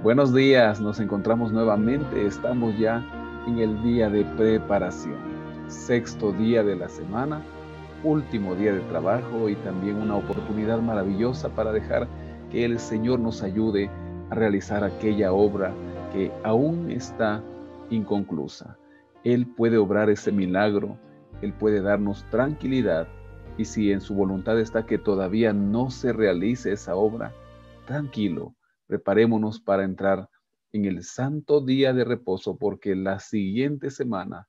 Buenos días, nos encontramos nuevamente, estamos ya en el día de preparación, sexto día de la semana, último día de trabajo y también una oportunidad maravillosa para dejar que el Señor nos ayude a realizar aquella obra que aún está inconclusa. Él puede obrar ese milagro, Él puede darnos tranquilidad y si en su voluntad está que todavía no se realice esa obra, tranquilo. Preparémonos para entrar en el santo día de reposo porque la siguiente semana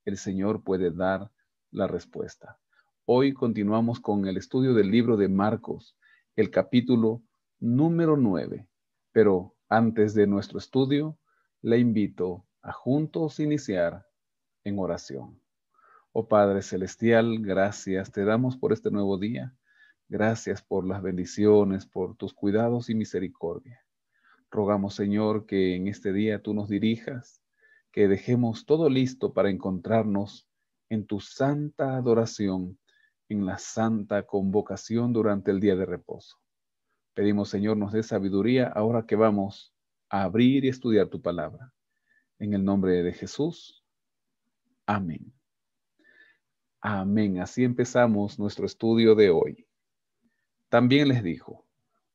el Señor puede dar la respuesta. Hoy continuamos con el estudio del libro de Marcos, el capítulo número 9. Pero antes de nuestro estudio, le invito a juntos iniciar en oración. Oh Padre Celestial, gracias te damos por este nuevo día. Gracias por las bendiciones, por tus cuidados y misericordia. Rogamos, Señor, que en este día tú nos dirijas, que dejemos todo listo para encontrarnos en tu santa adoración, en la santa convocación durante el día de reposo. Pedimos, Señor, nos dé sabiduría ahora que vamos a abrir y estudiar tu palabra. En el nombre de Jesús. Amén. Amén. Así empezamos nuestro estudio de hoy. También les dijo: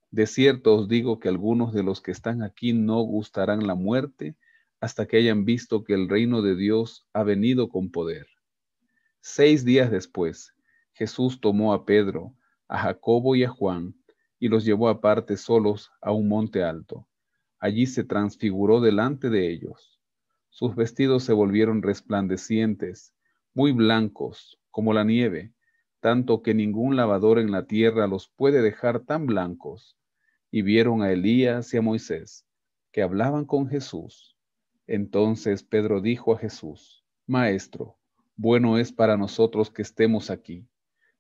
de cierto os digo que algunos de los que están aquí no gustarán la muerte hasta que hayan visto que el reino de Dios ha venido con poder. 6 días después, Jesús tomó a Pedro, a Jacobo y a Juan y los llevó aparte solos a un monte alto. Allí se transfiguró delante de ellos. Sus vestidos se volvieron resplandecientes, muy blancos como la nieve, tanto que ningún lavador en la tierra los puede dejar tan blancos. Y vieron a Elías y a Moisés, que hablaban con Jesús. Entonces Pedro dijo a Jesús: Maestro, bueno es para nosotros que estemos aquí.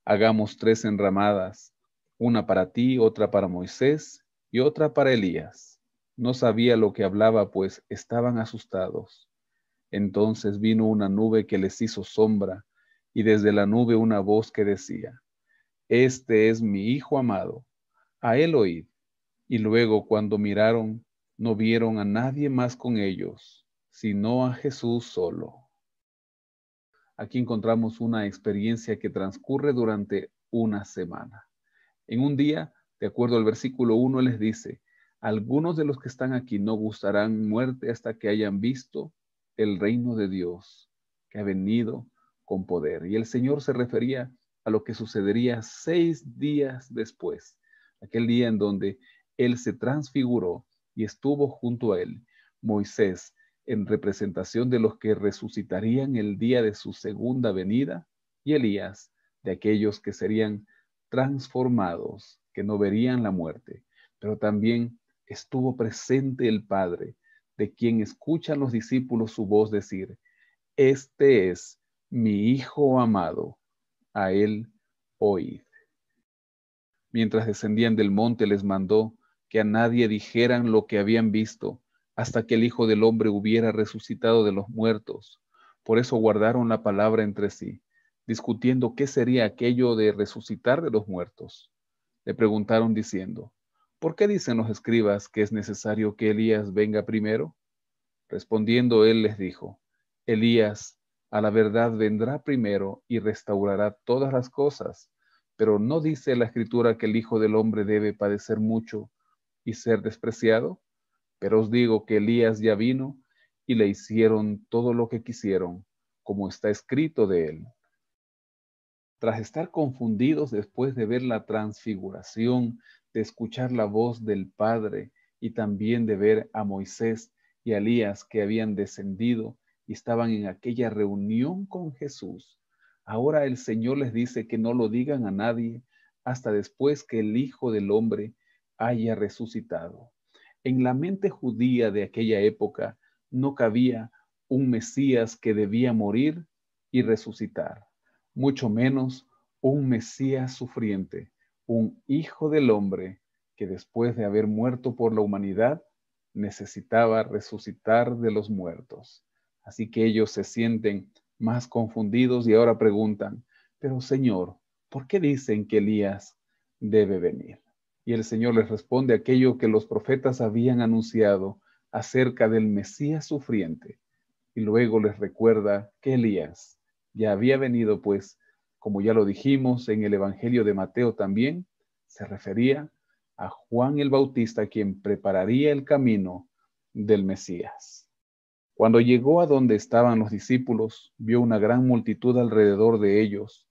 Hagamos 3 enramadas, una para ti, otra para Moisés y otra para Elías. No sabía lo que hablaba, pues estaban asustados. Entonces vino una nube que les hizo sombra, y desde la nube una voz que decía: Este es mi Hijo amado, a él oíd. Y luego, cuando miraron, no vieron a nadie más con ellos, sino a Jesús solo. Aquí encontramos una experiencia que transcurre durante una semana. En un día, de acuerdo al versículo 1, les dice: algunos de los que están aquí no gustarán muerte hasta que hayan visto el reino de Dios, que ha venido con poder. Y el Señor se refería a lo que sucedería 6 días después, aquel día en donde Él se transfiguró y estuvo junto a Él Moisés, en representación de los que resucitarían el día de su segunda venida, y Elías, de aquellos que serían transformados, que no verían la muerte. Pero también estuvo presente el Padre, de quien escuchan los discípulos su voz decir: Este es mi Hijo amado, a él oíd. Mientras descendían del monte les mandó que a nadie dijeran lo que habían visto, hasta que el Hijo del Hombre hubiera resucitado de los muertos. Por eso guardaron la palabra entre sí, discutiendo qué sería aquello de resucitar de los muertos. Le preguntaron diciendo: ¿por qué dicen los escribas que es necesario que Elías venga primero? Respondiendo él les dijo: Elías a la verdad vendrá primero y restaurará todas las cosas, pero ¿no dice la Escritura que el Hijo del Hombre debe padecer mucho y ser despreciado? Pero os digo que Elías ya vino y le hicieron todo lo que quisieron, como está escrito de él. Tras estar confundidos después de ver la transfiguración, de escuchar la voz del Padre y también de ver a Moisés y a Elías que habían descendido y estaban en aquella reunión con Jesús, ahora el Señor les dice que no lo digan a nadie hasta después que el Hijo del Hombre haya resucitado. En la mente judía de aquella época no cabía un Mesías que debía morir y resucitar, mucho menos un Mesías sufriente, un Hijo del Hombre que después de haber muerto por la humanidad, necesitaba resucitar de los muertos. Así que ellos se sienten más confundidos y ahora preguntan: pero Señor, ¿por qué dicen que Elías debe venir? Y el Señor les responde aquello que los profetas habían anunciado acerca del Mesías sufriente, y luego les recuerda que Elías ya había venido, pues, como ya lo dijimos en el Evangelio de Mateo también, se refería a Juan el Bautista, quien prepararía el camino del Mesías. Cuando llegó a donde estaban los discípulos, vio una gran multitud alrededor de ellos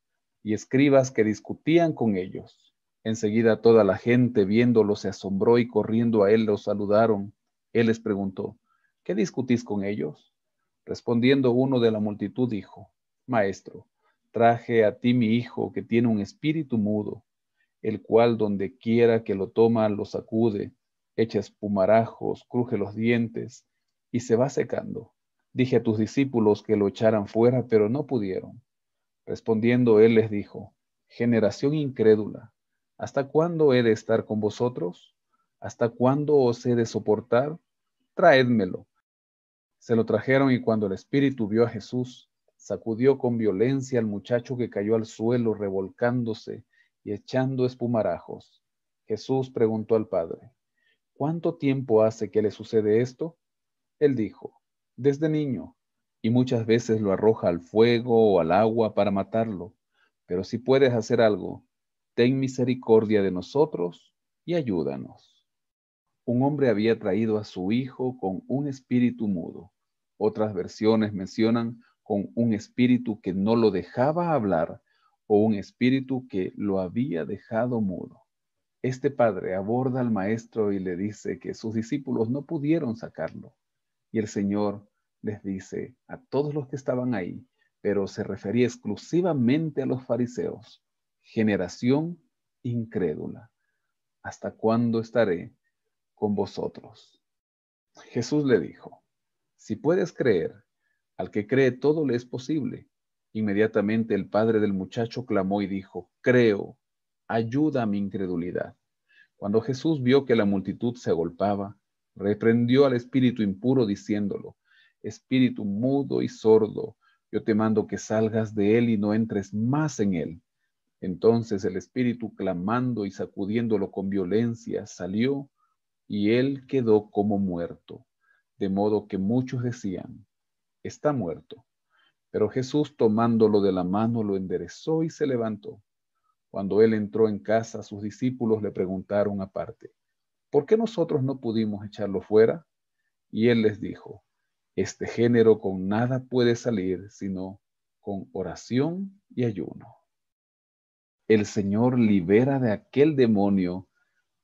y escribas que discutían con ellos. Enseguida toda la gente, viéndolo, se asombró y corriendo a él los saludaron. Él les preguntó, ¿qué discutís con ellos? Respondiendo uno de la multitud dijo, Maestro, traje a ti mi hijo que tiene un espíritu mudo, el cual donde quiera que lo toma lo sacude, echa espumarajos, cruje los dientes y se va secando. Dije a tus discípulos que lo echaran fuera, pero no pudieron. Respondiendo él les dijo, generación incrédula, ¿hasta cuándo he de estar con vosotros? ¿Hasta cuándo os he de soportar? Traédmelo. Se lo trajeron y cuando el espíritu vio a Jesús, sacudió con violencia al muchacho que cayó al suelo revolcándose y echando espumarajos. Jesús preguntó al padre, ¿cuánto tiempo hace que le sucede esto? Él dijo, desde niño, y muchas veces lo arroja al fuego o al agua para matarlo. Pero si puedes hacer algo, ten misericordia de nosotros y ayúdanos. Un hombre había traído a su hijo con un espíritu mudo. Otras versiones mencionan con un espíritu que no lo dejaba hablar o un espíritu que lo había dejado mudo. Este padre aborda al maestro y le dice que sus discípulos no pudieron sacarlo. Y el Señor les dice a todos los que estaban ahí, pero se refería exclusivamente a los fariseos, generación incrédula, ¿hasta cuándo estaré con vosotros? Jesús le dijo, si puedes creer, al que cree todo le es posible. Inmediatamente el padre del muchacho clamó y dijo, creo, ayuda a mi incredulidad. Cuando Jesús vio que la multitud se agolpaba, reprendió al espíritu impuro diciéndolo, espíritu mudo y sordo, yo te mando que salgas de él y no entres más en él. Entonces el espíritu, clamando y sacudiéndolo con violencia, salió y él quedó como muerto, de modo que muchos decían, está muerto. Pero Jesús, tomándolo de la mano, lo enderezó y se levantó. Cuando él entró en casa, sus discípulos le preguntaron aparte, ¿por qué nosotros no pudimos echarlo fuera? Y él les dijo, este género con nada puede salir, sino con oración y ayuno. El Señor libera de aquel demonio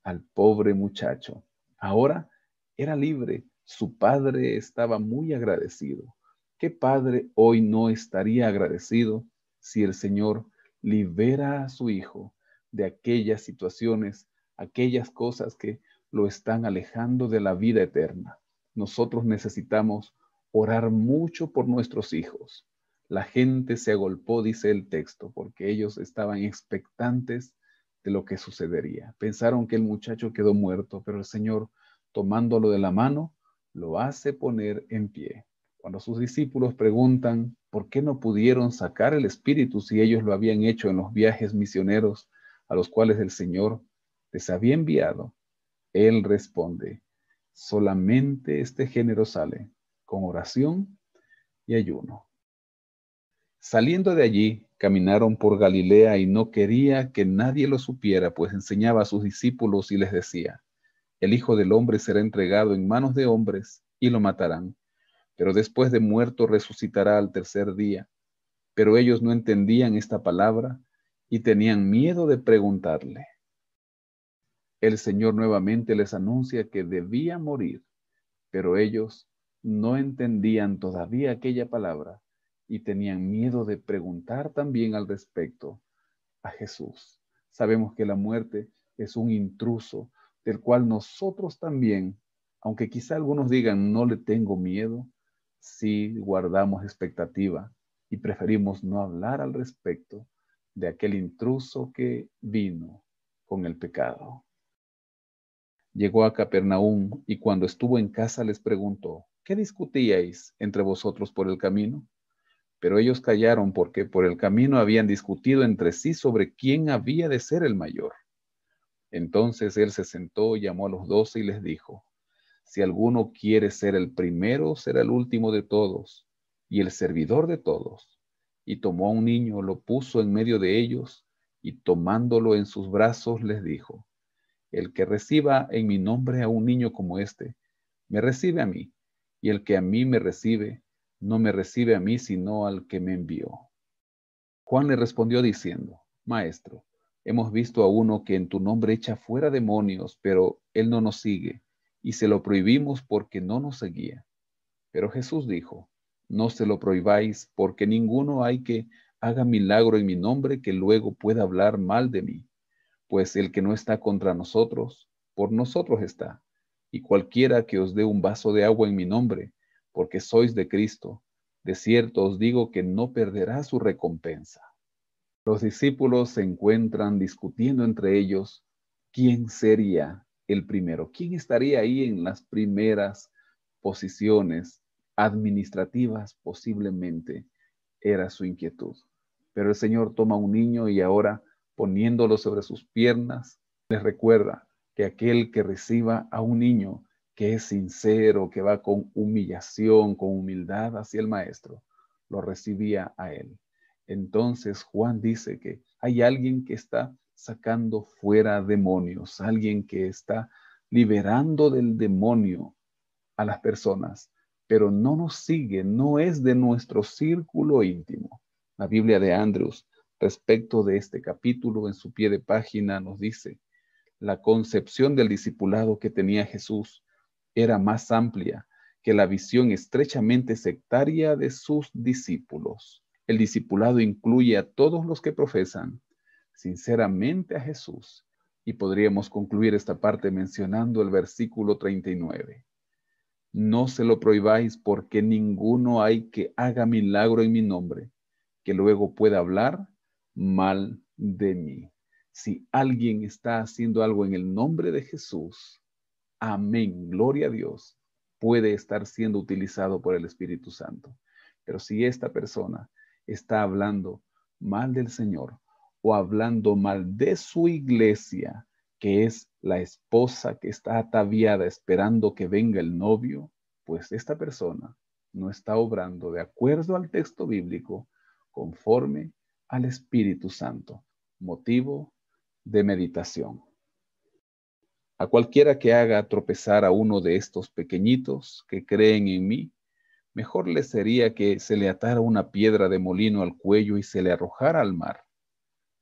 al pobre muchacho. Ahora era libre. Su padre estaba muy agradecido. ¿Qué padre hoy no estaría agradecido si el Señor libera a su hijo de aquellas situaciones, aquellas cosas que lo están alejando de la vida eterna? Nosotros necesitamos orar mucho por nuestros hijos. La gente se agolpó, dice el texto, porque ellos estaban expectantes de lo que sucedería. Pensaron que el muchacho quedó muerto, pero el Señor, tomándolo de la mano, lo hace poner en pie. Cuando sus discípulos preguntan por qué no pudieron sacar el espíritu si ellos lo habían hecho en los viajes misioneros a los cuales el Señor les había enviado, Él responde, solamente este género sale con oración y ayuno. Saliendo de allí, caminaron por Galilea y no quería que nadie lo supiera, pues enseñaba a sus discípulos y les decía, el Hijo del Hombre será entregado en manos de hombres y lo matarán, pero después de muerto resucitará al tercer día. Pero ellos no entendían esta palabra y tenían miedo de preguntarle. El Señor nuevamente les anuncia que debía morir, pero ellos no entendían todavía aquella palabra y tenían miedo de preguntar también al respecto a Jesús. Sabemos que la muerte es un intruso del cual nosotros también, aunque quizá algunos digan no le tengo miedo, sí guardamos expectativa y preferimos no hablar al respecto de aquel intruso que vino con el pecado. Llegó a Capernaum y cuando estuvo en casa les preguntó, ¿qué discutíais entre vosotros por el camino? Pero ellos callaron porque por el camino habían discutido entre sí sobre quién había de ser el mayor. Entonces él se sentó, llamó a los 12 y les dijo, Si alguno quiere ser el primero, será el último de todos y el servidor de todos. Y tomó a un niño, lo puso en medio de ellos, y tomándolo en sus brazos les dijo: el que reciba en mi nombre a un niño como este, me recibe a mí, y el que a mí me recibe, no me recibe a mí, sino al que me envió. Juan le respondió diciendo: Maestro, hemos visto a uno que en tu nombre echa fuera demonios, pero él no nos sigue, y se lo prohibimos porque no nos seguía. Pero Jesús dijo: no se lo prohibáis, porque ninguno hay que haga milagro en mi nombre que luego pueda hablar mal de mí. Pues el que no está contra nosotros, por nosotros está. Y cualquiera que os dé un vaso de agua en mi nombre, porque sois de Cristo, de cierto os digo que no perderá su recompensa. Los discípulos se encuentran discutiendo entre ellos quién sería el primero, quién estaría ahí en las primeras posiciones administrativas, posiblemente era su inquietud. Pero el Señor toma un niño y ahora, poniéndolo sobre sus piernas, les recuerda que aquel que reciba a un niño que es sincero, que va con humillación, con humildad hacia el Maestro, lo recibía a él. Entonces Juan dice que hay alguien que está sacando fuera demonios, alguien que está liberando del demonio a las personas, pero no nos sigue, no es de nuestro círculo íntimo. La Biblia de Andrews, respecto de este capítulo, en su pie de página, nos dice: la concepción del discipulado que tenía Jesús era más amplia que la visión estrechamente sectaria de sus discípulos. El discipulado incluye a todos los que profesan sinceramente a Jesús. Y podríamos concluir esta parte mencionando el versículo 39. No se lo prohibáis, porque ninguno hay que haga milagro en mi nombre, que luego pueda hablar mal de mí. Si alguien está haciendo algo en el nombre de Jesús, amén, gloria a Dios, puede estar siendo utilizado por el Espíritu Santo. Pero si esta persona está hablando mal del Señor o hablando mal de su iglesia, que es la esposa que está ataviada esperando que venga el novio, pues esta persona no está obrando de acuerdo al texto bíblico, conforme al Espíritu Santo. Motivo de meditación. A cualquiera que haga tropezar a uno de estos pequeñitos que creen en mí, mejor le sería que se le atara una piedra de molino al cuello y se le arrojara al mar.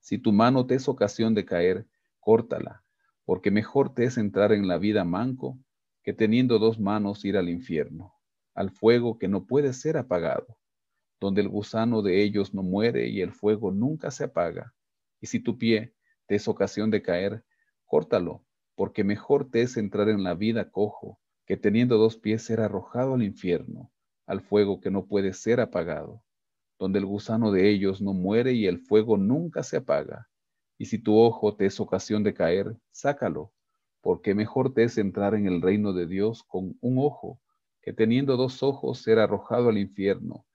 Si tu mano te es ocasión de caer, córtala, porque mejor te es entrar en la vida manco que teniendo dos manos ir al infierno, al fuego que no puede ser apagado, donde el gusano de ellos no muere y el fuego nunca se apaga. Y si tu pie te es ocasión de caer, córtalo, porque mejor te es entrar en la vida cojo que teniendo dos pies ser arrojado al infierno, al fuego que no puede ser apagado, donde el gusano de ellos no muere y el fuego nunca se apaga. Y si tu ojo te es ocasión de caer, sácalo, porque mejor te es entrar en el reino de Dios con un ojo, que teniendo dos ojos ser arrojado al infierno,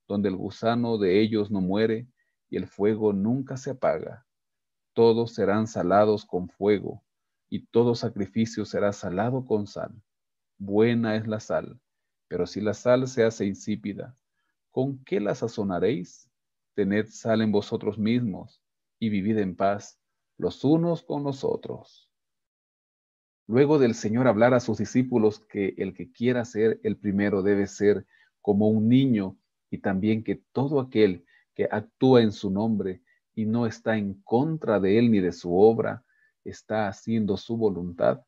donde el gusano de ellos no muere y el fuego nunca se apaga. Todos serán salados con fuego, y todo sacrificio será salado con sal. Buena es la sal, pero si la sal se hace insípida, ¿con qué la sazonaréis? Tened sal en vosotros mismos, y vivid en paz los unos con los otros. Luego del Señor hablar a sus discípulos que el que quiera ser el primero debe ser como un niño, y también que todo aquel que actúa en su nombre y no está en contra de él ni de su obra, está haciendo su voluntad,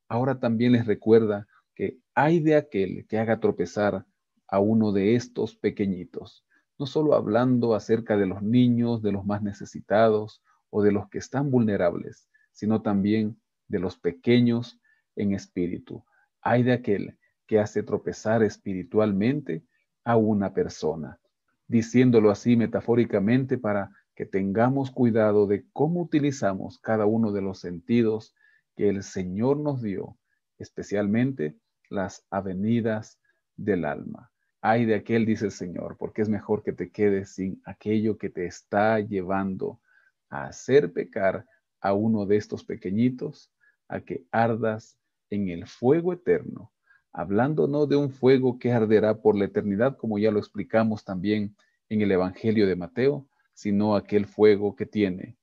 ahora también les recuerda que hay de aquel que haga tropezar a uno de estos pequeñitos, no solo hablando acerca de los niños, de los más necesitados o de los que están vulnerables, sino también de los pequeños en espíritu. Hay de aquel que hace tropezar espiritualmente a una persona, diciéndolo así metafóricamente para que tengamos cuidado de cómo utilizamos cada uno de los sentidos que el Señor nos dio, especialmente las avenidas del alma. Ay de aquel, dice el Señor, porque es mejor que te quedes sin aquello que te está llevando a hacer pecar a uno de estos pequeñitos, a que ardas en el fuego eterno, hablando no de un fuego que arderá por la eternidad, como ya lo explicamos también en el Evangelio de Mateo, sino aquel fuego que tiene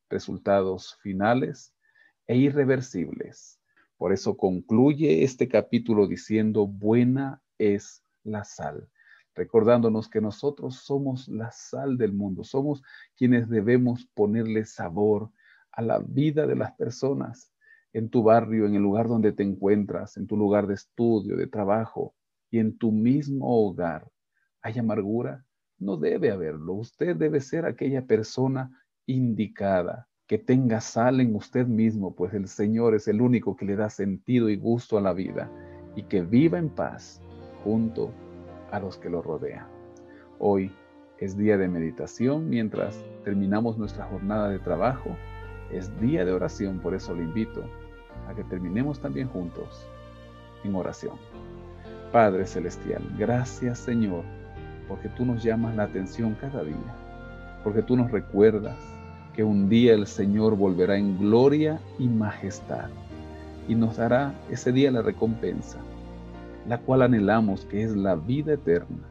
resultados finales e irreversibles. Por eso concluye este capítulo diciendo, buena es la sal, recordándonos que nosotros somos la sal del mundo, somos quienes debemos ponerle sabor a la vida de las personas en tu barrio, en el lugar donde te encuentras, en tu lugar de estudio, de trabajo y en tu mismo hogar. ¿Hay amargura? No debe haberlo. Usted debe ser aquella persona indicada, que tenga sal en usted mismo, pues el Señor es el único que le da sentido y gusto a la vida, y que viva en paz junto a los que lo rodean. Hoy es día de meditación mientras terminamos nuestra jornada de trabajo. Es día de oración, por eso le invito a que terminemos también juntos en oración. Padre Celestial, gracias Señor, porque tú nos llamas la atención cada día, porque tú nos recuerdas que un día el Señor volverá en gloria y majestad y nos dará ese día la recompensa, la cual anhelamos, que es la vida eterna.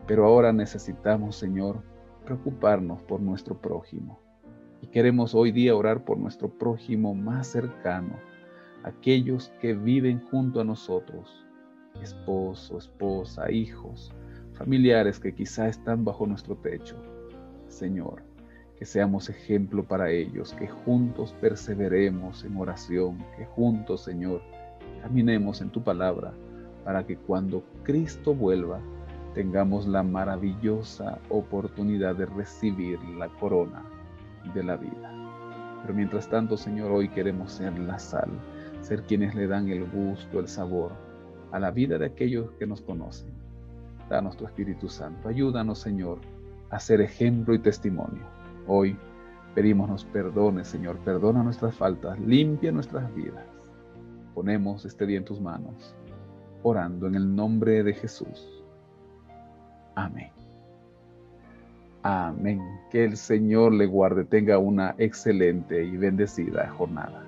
Pero ahora necesitamos, Señor, preocuparnos por nuestro prójimo. Y queremos hoy día orar por nuestro prójimo más cercano, aquellos que viven junto a nosotros, esposo, esposa, hijos, familiares que quizá están bajo nuestro techo. Señor, que seamos ejemplo para ellos, que juntos perseveremos en oración, que juntos, Señor, caminemos en tu palabra, para que cuando Cristo vuelva, tengamos la maravillosa oportunidad de recibir la corona de la vida. Pero mientras tanto, Señor, hoy queremos ser la sal, ser quienes le dan el gusto, el sabor a la vida de aquellos que nos conocen. Danos tu Espíritu Santo. Ayúdanos, Señor, a ser ejemplo y testimonio. Hoy pedimos nos perdones, Señor. Perdona nuestras faltas, limpia nuestras vidas. Ponemos este día en tus manos, orando en el nombre de Jesús. Amén. Amén. Que el Señor le guarde, tenga una excelente y bendecida jornada.